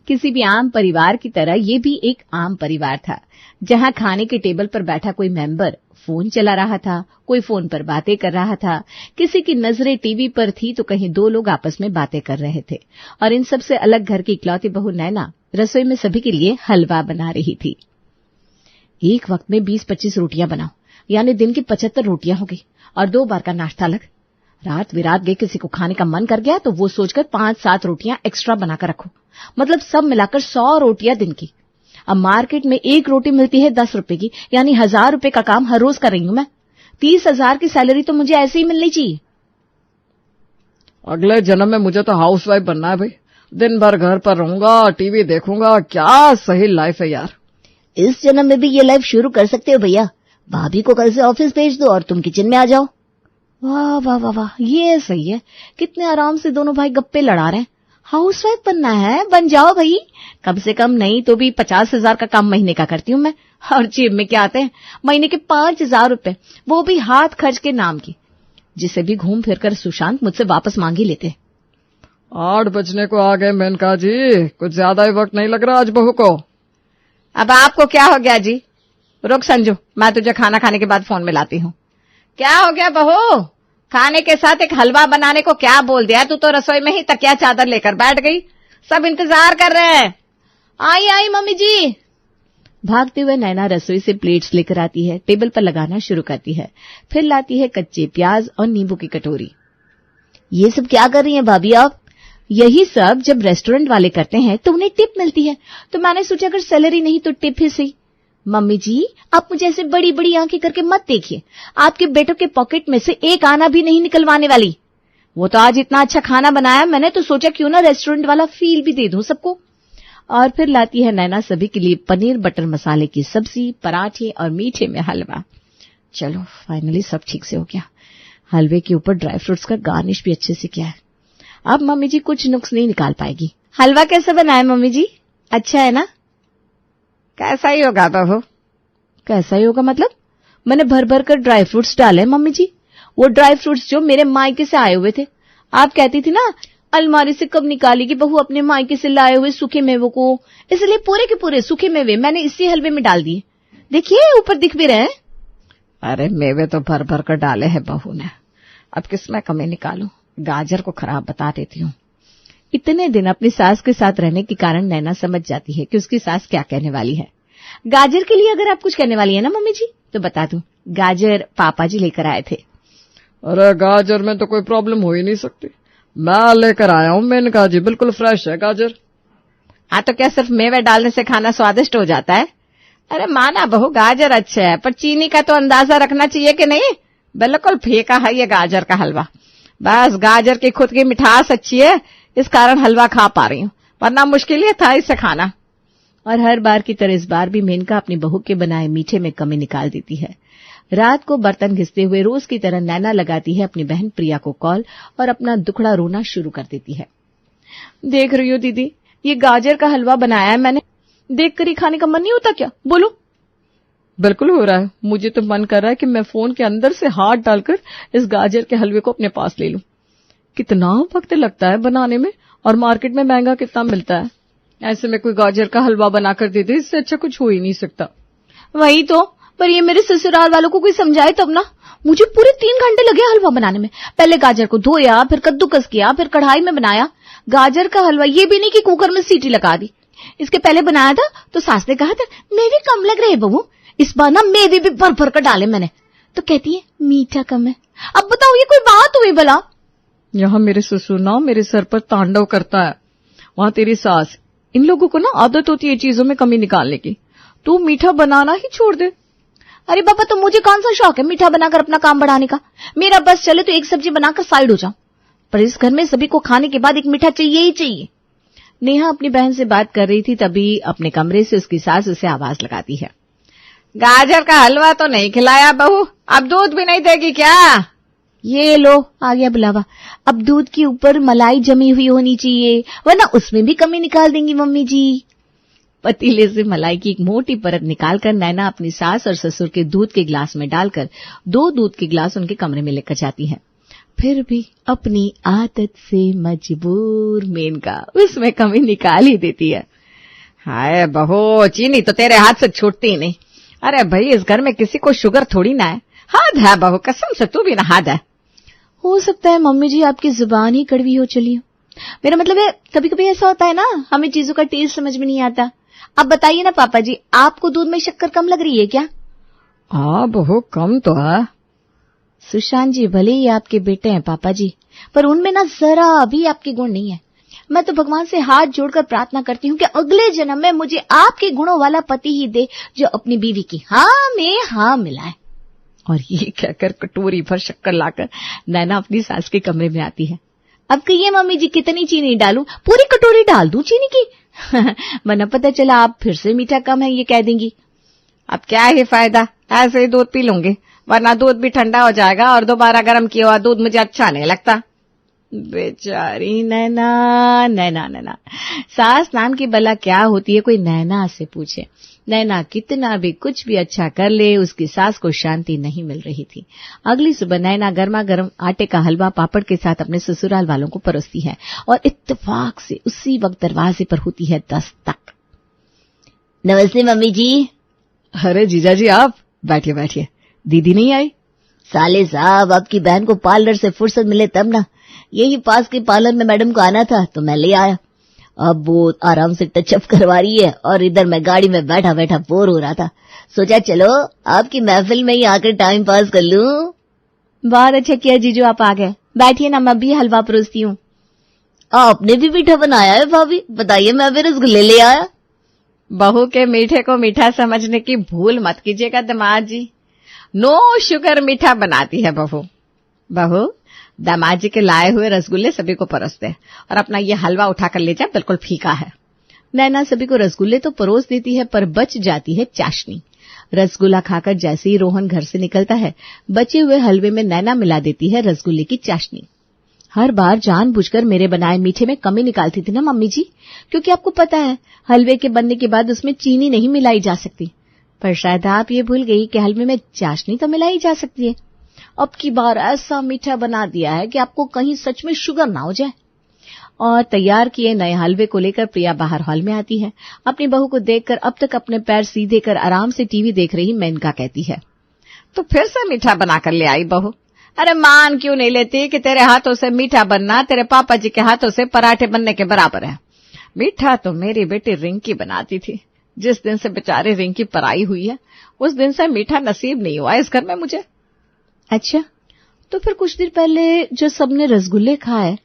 किसी भी आम परिवार की तरह ये भी एक आम परिवार था, जहां खाने के टेबल पर बैठा कोई मेंबर फोन चला रहा था, कोई फोन पर बातें कर रहा था, किसी की नजरें टीवी पर थी तो कहीं दो लोग आपस में बातें कर रहे थे। और इन सबसे अलग घर की इकलौती बहू नैना रसोई में सभी के लिए हलवा बना रही थी। एक वक्त में 20-25 रोटियां बनाओ, यानी दिन की 75 रोटियां हो गई, और 2 बार का नाश्ता अलग। रात विरात गए किसी को खाने का मन कर गया तो वो सोचकर 5-7 रोटियां एक्स्ट्रा बनाकर रखो, मतलब सब मिलाकर 100 रोटियां दिन की। अब मार्केट में एक रोटी मिलती है 10 रुपए की, यानी 1000 रुपए का काम हर रोज कर रही हूं मैं। 30,000 की सैलरी तो मुझे ऐसे ही मिलनी चाहिए। अगले जन्म में मुझे तो हाउसवाइफ बनना है भाई। दिन भर घर पर रहूंगा, टीवी देखूंगा, क्या सही लाइफ है यार। इस जन्म में भी ये लाइफ शुरू कर सकते हो भैया। भाभी को कल से ऑफिस भेज दो और तुम किचन में आ जाओ। वाह वाह वाह वाह, ये सही है। कितने आराम से दोनों भाई गप्पे लड़ा रहे हैं। हाउसवाइफ बनना है, बन जाओ भाई। कम से कम नहीं तो भी 50,000 का काम महीने का करती हूँ मैं। और जेब में क्या आते हैं, महीने के 5,000 रुपए, वो भी हाथ खर्च के नाम की, जिसे भी घूम फिर कर सुशांत मुझसे वापस मांग ही लेते। 8 बजने को आ गए मेनका जी, कुछ ज्यादा ही वक्त नहीं लग रहा आज बहू को। अब आपको क्या हो गया जी? रुक संजू, मैं तुझे खाना खाने के बाद फोन मिलाती हूँ। क्या हो गया बहू? खाने के साथ एक हलवा बनाने को क्या बोल दिया? तू तो रसोई में ही तकिया चादर लेकर बैठ गई, सब इंतजार कर रहे हैं। आई आई मम्मी जी। भागते हुए नैना रसोई से प्लेट्स लेकर आती है, टेबल पर लगाना शुरू करती है, फिर लाती है कच्चे प्याज और नींबू की कटोरी। ये सब क्या कर रही हैं भाभी आप? यही सब जब रेस्टोरेंट वाले करते हैं तो उन्हें टिप मिलती है, तो मैंने सोचा अगर सैलरी नहीं तो टिप ही सही। मम्मी जी, आप मुझे ऐसे बड़ी बड़ी आंखें करके मत देखिए। आपके बेटों के पॉकेट में से एक आना भी नहीं निकलवाने वाली। वो तो आज इतना अच्छा खाना बनाया मैंने, तो सोचा क्यों ना रेस्टोरेंट वाला फील भी दे दूं सबको। और फिर लाती है नैना सभी के लिए पनीर बटर मसाले की सब्जी, पराठे और मीठे में हलवा। चलो फाइनली सब ठीक से हो गया। हलवे के ऊपर ड्राई फ्रूट्स का गार्निश भी अच्छे से किया है। अब मम्मी जी कुछ नुक्स नहीं निकाल पाएगी। हलवा कैसा बना है मम्मी जी? अच्छा है ना? कैसा ही होगा बहू? कैसा ही होगा मतलब? मैंने भर भर कर ड्राई फ्रूट्स डाले मम्मी जी, वो ड्राई फ्रूट्स जो मेरे मायके से आए हुए थे। आप कहती थी ना अलमारी से कब निकालेगी बहू अपने मायके से लाए हुए सूखे मेवों को, इसलिए पूरे के पूरे सूखे मेवे मैंने इसी हलवे में डाल दिए। देखिए ऊपर दिख भी रहे हैं। अरे मेवे तो भर भर कर डाले हैं बहू ने, अब किसमें कमी निकालूं? गाजर को खराब बता देती हूँ। इतने दिन अपनी सास के साथ रहने के कारण नैना समझ जाती है कि उसकी सास क्या कहने वाली है। गाजर के लिए अगर आप कुछ कहने वाली है ना मम्मी जी तो बता दूं, गाजर पापा जी लेकर आए थे। अरे गाजर में तो कोई प्रॉब्लम हो ही नहीं सकती, मैं लेकर आया हूँ मेनका जी, बिल्कुल फ्रेश है गाजर। हाँ तो क्या सिर्फ मेवे डालने से खाना स्वादिष्ट हो जाता है? अरे माना बहू गाजर अच्छे है, पर चीनी का तो अंदाजा रखना चाहिए कि नहीं। बिल्कुल फीका है ये गाजर का हलवा। बस गाजर की खुद की मिठास अच्छी है, इस कारण हलवा खा पा रही हूँ, वरना मुश्किल ही था इसे खाना। और हर बार की तरह इस बार भी मेनका अपनी बहू के बनाए मीठे में कमी निकाल देती है। रात को बर्तन घिसते हुए रोज की तरह नैना लगाती है अपनी बहन प्रिया को कॉल और अपना दुखड़ा रोना शुरू कर देती है। देख रही हो दीदी, ये गाजर का हलवा बनाया है मैंने, देख कर ही खाने का मन नहीं होता क्या? बोलो। बिल्कुल हो रहा है, मुझे तो मन कर रहा है कि मैं फोन के अंदर से हाथ डालकर इस गाजर के हलवे को अपने पास ले लूं। कितना वक्त लगता है बनाने में, और मार्केट में महंगा कितना मिलता है। ऐसे में कोई गाजर का हलवा बनाकर दे दे, इससे अच्छा कुछ हो ही नहीं सकता। वही तो, पर ये मेरे ससुराल वालों को कोई समझाए तब ना। मुझे पूरे 3 घंटे लगे हलवा बनाने में। पहले गाजर को धोया, फिर कद्दूकस किया, फिर कढ़ाई में बनाया। गाजर का हलवा ये भी नहीं कि कुकर में सीटी लगा दी। इसके पहले बनाया था तो सास ने कहा था मेवे कम लग रहे बहू, इस बार ना मेवे भी भर भर कर डाले मैंने, तो कहती है मीठा कम है। अब बताओ ये कोई बात हुई भला? यहाँ मेरे ससुर ना मेरे सर पर तांडव करता है, वहां तेरी सास। इन लोगों को ना आदत होती है चीजों में कमी निकालने की। तू मीठा बनाना ही छोड़ दे। अरे बाबा, तो मुझे कौन सा शौक है मीठा बनाकर अपना काम बढ़ाने का? मेरा बस चले तो एक सब्जी बनाकर साइड हो जाऊं, पर इस घर में सभी को खाने के बाद एक मीठा चाहिए ही चाहिए। नेहा अपनी बहन से बात कर रही थी, तभी अपने कमरे से उसकी सास उसे आवाज लगाती है। गाजर का हलवा तो नहीं खिलाया बहू, अब दूध भी नहीं देगी क्या? ये लो आ गया बुलावा। अब दूध के ऊपर मलाई जमी हुई होनी चाहिए, वरना उसमें भी कमी निकाल देंगी मम्मी जी। पतीले से मलाई की एक मोटी परत निकालकर नैना अपनी सास और ससुर के दूध के गिलास में डालकर 2 दूध के गिलास उनके कमरे में लेकर जाती है। फिर भी अपनी आदत से मजबूर मेनका उसमें कमी निकाल ही देती है। हाय बहू, चीनी तो तेरे हाथ से छूटती ही नहीं। अरे भाई, इस घर में किसी को शुगर थोड़ी ना है। हद है बहू, कसम से तू भी ना हद है। हो सकता है मम्मी जी आपकी जुबान ही कड़वी हो चली हो। मेरा मतलब है कभी कभी ऐसा होता है ना, हमें चीजों का टेस्ट समझ में नहीं आता। अब बताइए ना पापा जी, आपको दूध में शक्कर कम लग रही है क्या? हाँ बहू, कम तो है। सुशांत जी भले ही आपके बेटे हैं पापा जी, पर उनमें ना जरा भी आपके गुण नहीं है। मैं तो भगवान से हाथ जोड़कर प्रार्थना करती हूँ कि अगले जन्म में मुझे आपके गुणों वाला पति ही दे, जो अपनी बीवी की हाँ में हाँ मिलाए। और ये कहकर कटोरी भर शक्कर लाकर नैना अपनी सास के कमरे में आती है। अब कहिए मम्मी जी, कितनी चीनी डालूं? पूरी कटोरी डाल दूं चीनी की? वरना पता चला आप फिर से मीठा कम है ये कह देंगी। अब क्या ही फायदा, ऐसे ही दूध पी लूंगी, वरना दूध भी ठंडा हो जाएगा और दोबारा गर्म किया हुआ दूध मुझे अच्छा नहीं लगता। बेचारी नैना, नैना नैना, सास नाम की बला क्या होती है, कोई नैना से पूछे। नैना कितना भी कुछ भी अच्छा कर ले, उसकी सास को शांति नहीं मिल रही थी। अगली सुबह नैना गर्मा गर्म आटे का हलवा पापड़ के साथ अपने ससुराल वालों को परोसती है और इत्तेफाक से उसी वक्त दरवाजे पर होती है दस्तक। नमस्ते मम्मी जी। अरे जीजा जी, आप बैठिए बैठिए, दीदी नहीं आई? साले साहब, आपकी बहन को पार्लर से फुर्सत मिले तब ना। यही पास के पार्लर में मैडम को आना था तो मैं ले आया। अब वो आराम से टचअप करवा रही है और इधर मैं गाड़ी में बैठा बैठा बोर हो रहा था। सोचा चलो आपकी महफिल में ही आकर टाइम पास कर लूं। बहुत अच्छा किया जीजू, आप आ गए। बैठिए ना, मैं भी हलवा परोसती हूँ। आपने भी मीठा बनाया है भाभी? बताइए, मैं भी रसगुल्ले ले आया। बहू के मीठे को मीठा समझने की भूल मत कीजिएगा दामाद जी। नो शुगर मीठा बनाती है बहू। बहू, दामाद जी के लाए हुए रसगुल्ले सभी को परोसते हैं और अपना ये हलवा उठाकर ले जाए, बिल्कुल फीका है। नैना सभी को रसगुल्ले तो परोस देती है, पर बच जाती है चाशनी। रसगुल्ला खाकर जैसे ही रोहन घर से निकलता है, बचे हुए हलवे में नैना मिला देती है रसगुल्ले की चाशनी। हर बार जानबूझकर मेरे बनाए मीठे में कमी निकालती थी ना मम्मी जी, क्योंकि आपको पता है हलवे के बनने के बाद उसमें चीनी नहीं मिलाई जा सकती। पर शायद आप ये भूल गई कि हलवे में चाशनी तो मिलाई जा सकती है। अब की बार ऐसा मीठा बना दिया है कि आपको कहीं सच में शुगर ना हो जाए। और तैयार किए नए हलवे को लेकर प्रिया बाहर हॉल में आती है। अपनी बहू को देखकर अब तक अपने पैर सीधे कर आराम से टीवी देख रही मेनका कहती है, तो फिर से मीठा बनाकर ले आई बहू। अरे मान क्यों नहीं लेती कि तेरे हाथों से मीठा बनना तेरे पापा जी के हाथों से पराठे बनने के बराबर है। मीठा तो मेरी बेटी रिंकी बनाती थी। जिस दिन से बेचारे रिंकी पराई हुई है, उस दिन से मीठा नसीब नहीं हुआ इस घर में मुझे। अच्छा, तो फिर कुछ देर पहले जो सबने रसगुल्ले खाए,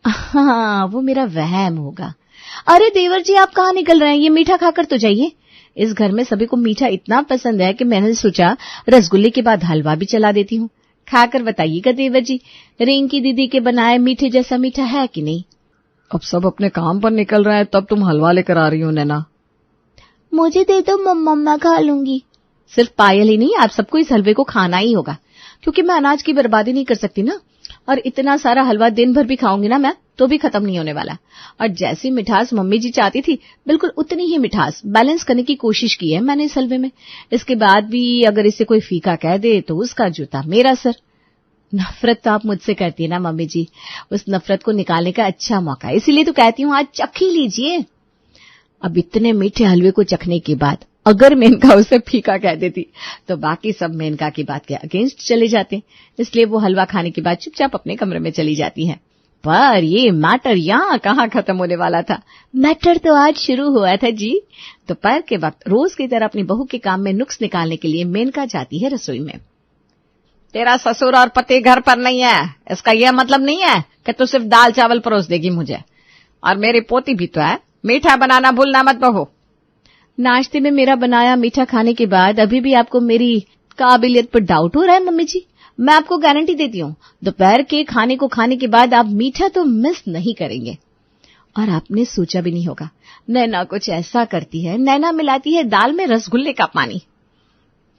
हाँ वो मेरा वहम होगा। अरे देवर जी, आप कहाँ निकल रहे हैं? ये मीठा खाकर तो जाइए। इस घर में सभी को मीठा इतना पसंद है कि मैंने सोचा रसगुल्ले के बाद हलवा भी चला देती हूँ। खाकर बताइएगा देवर जी, रिंकी दीदी के बनाए मीठे जैसा मीठा है कि नहीं? अब सब अपने काम पर निकल रहे हैं, तब तुम हलवा लेकर आ रही हो नैना। मुझे दे दो मम्मा, खा लूंगी। सिर्फ पायल ही नहीं, आप सबको इस हलवे को खाना ही होगा, क्योंकि मैं अनाज की बर्बादी नहीं कर सकती ना। और इतना सारा हलवा दिन भर भी खाऊंगी ना मैं, तो भी खत्म नहीं होने वाला। और जैसी मिठास मम्मी जी चाहती थी, बिल्कुल उतनी ही मिठास बैलेंस करने की कोशिश की है मैंने इस हलवे में। इसके बाद भी अगर इसे कोई फीका कह दे तो उसका जूता मेरा सर। नफरत तो आप मुझसे करती है ना मम्मी जी, उस नफरत को निकालने का अच्छा मौका है, इसीलिए तो कहती हूँ आज चख ही लीजिए। अब इतने मीठे हलवे को चखने के बाद अगर मेनका उसे फीका कह देती तो बाकी सब मेनका की बात के अगेंस्ट चले जाते, इसलिए वो हलवा खाने के बाद चुपचाप अपने कमरे में चली जाती हैं। पर ये मैटर यहाँ कहाँ खत्म होने वाला था। मैटर तो आज शुरू हुआ था जी। दोपहर के वक्त रोज की तरह अपनी बहू के काम में नुक्स निकालने के लिए मेनका जाती है रसोई में। तेरा ससुर और पति घर पर नहीं है, इसका यह मतलब नहीं है कि तू सिर्फ दाल चावल परोस देगी मुझे। और मेरी पोती भी तो है, मीठा बनाना भूलना मत बहू। नाश्ते में मेरा बनाया मीठा खाने के बाद अभी भी आपको मेरी काबिलियत पर डाउट हो रहा है मम्मी जी? मैं आपको गारंटी देती हूँ, दोपहर के खाने को खाने के बाद आप मीठा तो मिस नहीं करेंगे। और आपने सोचा भी नहीं होगा, नैना कुछ ऐसा करती है, नैना मिलाती है दाल में रसगुल्ले का पानी।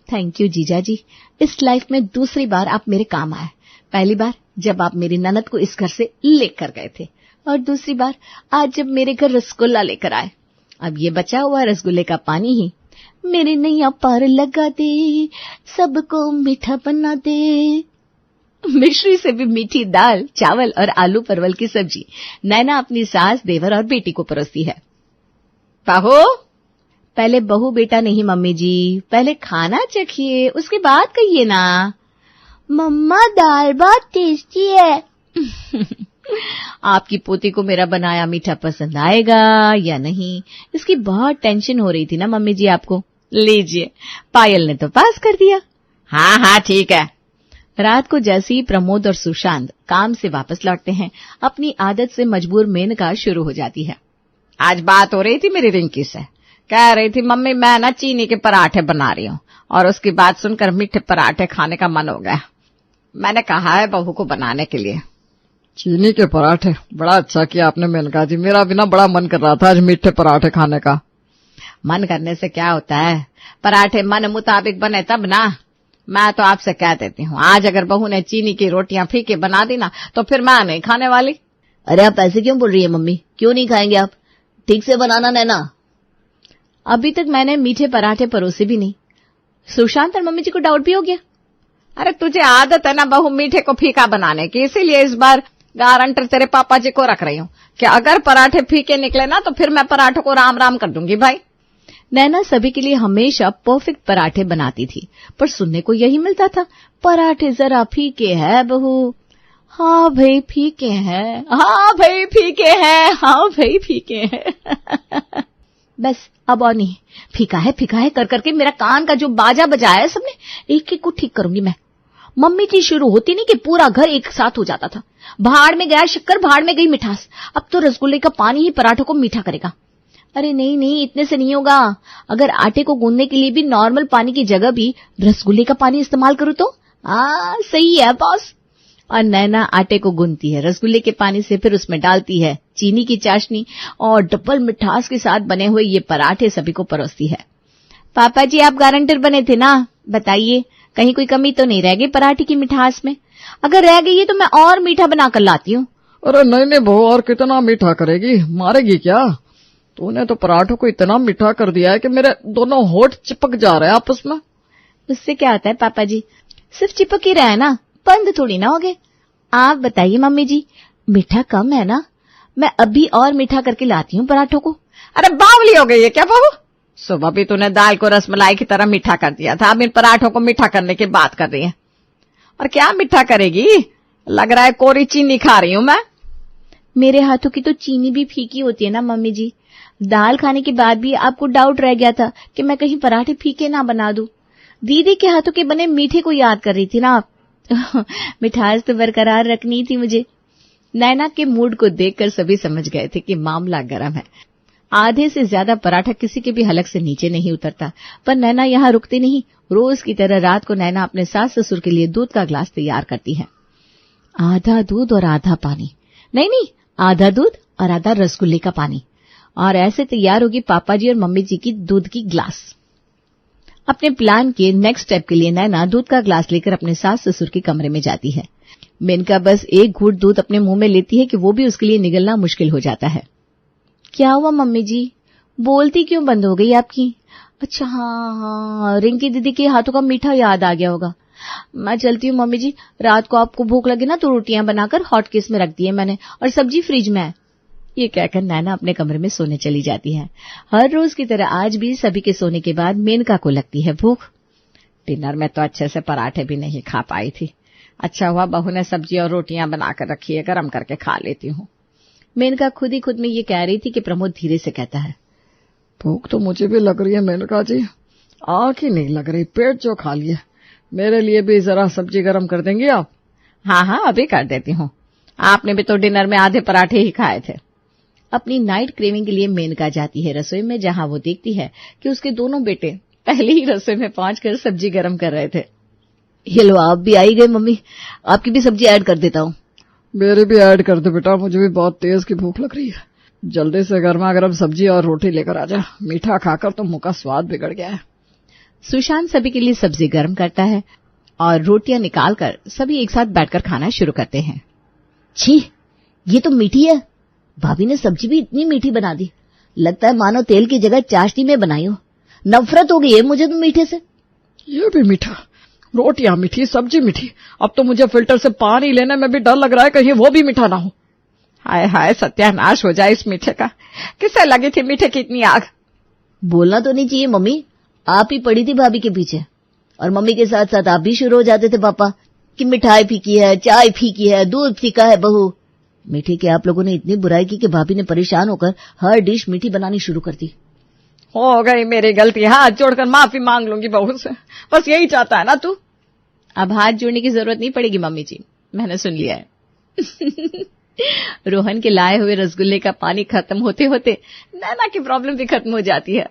थैंक यू जीजा जी, इस लाइफ में दूसरी बार आप मेरे काम आए। पहली बार जब आप मेरी ननद को इस घर से लेकर गए थे, और दूसरी बार आज जब मेरे घर रसगुल्ला लेकर आए। अब ये बचा हुआ रसगुल्ले का पानी ही मेरे नैया पार लगा दे, सबको मीठा बना दे। मिश्री से भी मीठी दाल, चावल और आलू परवल की सब्जी नैना अपनी सास, देवर और बेटी को परोसती है। बहू, पहले बहू बेटा नहीं मम्मी जी, पहले खाना चखिए, उसके बाद कहिए ना। मम्मा दाल बहुत टेस्टी है। आपकी पोती को मेरा बनाया मीठा पसंद आएगा या नहीं, इसकी बहुत टेंशन हो रही थी ना मम्मी जी आपको। लीजिए, पायल ने तो पास कर दिया। हाँ हाँ ठीक है। रात को जैसे ही प्रमोद और सुशांत काम से वापस लौटते हैं, अपनी आदत से मजबूर मेनका शुरू हो जाती है। आज बात हो रही थी मेरी रिंकी से, कह रही थी मम्मी मैं ना चीनी के पराठे बना रही हूँ, और उसकी बात सुनकर मीठे पराठे खाने का मन हो गया। मैंने कहा है बहू को बनाने के लिए। चीनी के पराठे, बड़ा अच्छा किया आपने मेनका जी, मेरा भी ना बड़ा मन कर रहा था आज मीठे पराठे खाने का। मन करने से क्या होता है, पराठे मन मुताबिक बने तब ना। मैं तो आपसे कह देती हूँ, आज अगर बहू ने चीनी की रोटियां फीके बना दी ना तो फिर मैं नहीं खाने वाली। अरे आप ऐसे क्यों बोल रही है मम्मी, क्यों नहीं खाएंगे आप? ठीक से बनाना नैना। अभी तक मैंने मीठे पराठे परोसे भी नहीं। सुशांत और मम्मी जी को डाउट भी हो गया। अरे तुझे आदत है ना बहू मीठे को फीका बनाने की, इसीलिए इस बार गारंटर तेरे पापा जी को रख रही हूँ कि अगर पराठे फीके निकले ना तो फिर मैं पराठों को राम राम कर दूंगी भाई। नैना सभी के लिए हमेशा परफेक्ट पराठे बनाती थी, पर सुनने को यही मिलता था, पराठे जरा फीके है बहू। हाँ भाई फीके हैं, हाँ भाई फीके हैं, हाँ भाई फीके हैं। बस अब और नहीं, फीका है कर करके मेरा कान का जो बाजा बजाया है सबने, एक एक को ठीक करूंगी मैं। मम्मी की शुरू होती नहीं कि पूरा घर एक साथ हो जाता था। भाड़ में गया शक्कर, भाड़ में गई मिठास, अब तो रसगुल्ले का पानी ही पराठों को मीठा करेगा। अरे नहीं नहीं, इतने से नहीं होगा। अगर आटे को गूंदने के लिए भी नॉर्मल पानी की जगह भी रसगुल्ले का पानी इस्तेमाल करूं तो सही है बॉस। और नैना आटे को गूंदती है रसगुल्ले के पानी से, फिर उसमें डालती है चीनी की चाशनी और डबल मिठास के साथ बने हुए ये पराठे सभी को परोसती है। पापा जी आप गारंटर बने थे ना, बताइए कहीं कोई कमी तो नहीं रह गई पराठे की मिठास में? अगर रह गई है तो मैं और मीठा बनाकर लाती हूँ। अरे नहीं बहू, और कितना मीठा करेगी, मारेगी क्या? तूने तो पराठों को इतना मीठा कर दिया है कि मेरे दोनों होठ चिपक जा रहे हैं आपस में। उससे क्या होता है पापा जी, सिर्फ चिपक ही रहा है ना, बंद थोड़ी ना हो गए। आप बताइए मम्मी जी, मीठा कम है ना? मैं अभी और मीठा करके लाती हूँ पराठों को। अरे बावली हो गई है क्या बहू? सुबह भी तूने दाल को रसमलाई की तरह मीठा कर दिया था, अब इन पराठों को मीठा करने की बात कर रही है। और क्या मीठा करेगी, लग रहा है कोरी चीनी खा रही हूं मैं। मेरे हाथों की तो चीनी भी फीकी होती है ना मम्मी जी। दाल खाने के बाद भी आपको डाउट रह गया था कि मैं कहीं पराठे फीके ना बना दूं। दीदी के हाथों के बने मीठे को याद कर रही थी ना आप। मिठास तो बरकरार रखनी थी मुझे। नैना के मूड को देखकर सभी समझ गए थे कि मामला गर्म है। आधे से ज्यादा पराठा किसी के भी हलक से नीचे नहीं उतरता, पर नैना यहाँ रुकती नहीं। रोज की तरह रात को नैना अपने सास ससुर के लिए दूध का ग्लास तैयार करती है। आधा दूध और आधा पानी, नहीं आधा दूध और आधा रसगुल्ले का पानी, और ऐसे तैयार होगी पापा जी और मम्मी जी की दूध की ग्लास। अपने प्लान के नेक्स्ट स्टेप के लिए नैना दूध का ग्लास लेकर अपने सास ससुर के कमरे में जाती है। मेनका बस एक घूंट दूध अपने मुंह में लेती है कि वो भी उसके लिए निगलना मुश्किल हो जाता है। क्या हुआ मम्मी जी, बोलती क्यों बंद हो गई आपकी? अच्छा हाँ, रिंकी दीदी के हाथों का मीठा याद आ गया होगा। मैं चलती हूँ मम्मी जी, रात को आपको भूख लगे ना तो रोटियां बनाकर हॉट केस में रख दी है मैंने, और सब्जी फ्रिज में है। ये कहकर नैना अपने कमरे में सोने चली जाती है। हर रोज की तरह आज भी सभी के सोने के बाद मेनका को लगती है भूख। डिनर में तो अच्छे से पराठे भी नहीं खा पाई थी। अच्छा हुआ बहू ने सब्जी और रोटियां बनाकर रखी है, गरम करके खा लेती हूँ। मेनका खुद ही खुद में ये कह रही थी कि प्रमोद धीरे से कहता है, भूख तो मुझे भी लग रही है मेनका जी, आंख ही नहीं लग रही, पेट जो खा लिया। मेरे लिए भी जरा सब्जी गरम कर देंगे आप? हाँ अभी कर देती हूँ। आपने भी तो डिनर में आधे पराठे ही खाए थे। अपनी नाइट क्रेविंग के लिए मेनका जाती है रसोई में, जहां वो देखती है कि उसके दोनों बेटे पहले ही रसोई में पहुंचकर सब्जी गरम कर रहे थे। ये लो आप भी आई गए मम्मी, आपकी भी सब्जी ऐड कर देता हूँ। मेरी भी ऐड कर दो बेटा, मुझे भी बहुत तेज की भूख लग रही है। जल्दी से गर्मा गर्म सब्जी और रोटी लेकर आ जा, मीठा खाकर तो मुंह का स्वाद बिगड़ गया है। सुशांत सभी के लिए सब्जी गर्म करता है और रोटियां निकालकर सभी एक साथ बैठकर खाना शुरू करते हैं। छी, ये तो मीठी है। भाभी ने सब्जी भी इतनी मीठी बना दी, लगता है मानो तेल की जगह चाशनी में बनाई हो। नफरत हो गई है मुझे तो मीठे से। ये भी मीठा, रोटियां मीठी, सब्जी मीठी, अब तो मुझे फिल्टर से पानी लेने में भी डर लग रहा है कहीं वो भी मीठा ना हो। हाय हाय, सत्यानाश हो जाए इस मीठे का। किससे लगी थी मीठे की इतनी आग? बोलना तो नहीं चाहिए मम्मी, आप ही पड़ी थी भाभी के पीछे, और मम्मी के साथ साथ आप भी शुरू हो जाते थे पापा कि मिठाई फीकी है, चाय फीकी है, दूध फीका है बहू। मीठी की आप लोगों ने इतनी बुराई की कि भाभी ने परेशान होकर हर डिश मीठी बनानी शुरू कर दी। हो गई मेरी गलती, हाथ जोड़कर माफी मांग लूंगी बहू से, बस यही चाहता है ना तू। अब हाथ जोड़ने की जरूरत नहीं पड़ेगी मम्मी जी, मैंने सुन लिया है। रोहन के लाए हुए रसगुल्ले का पानी खत्म होते होते नैना की प्रॉब्लम भी खत्म हो जाती है।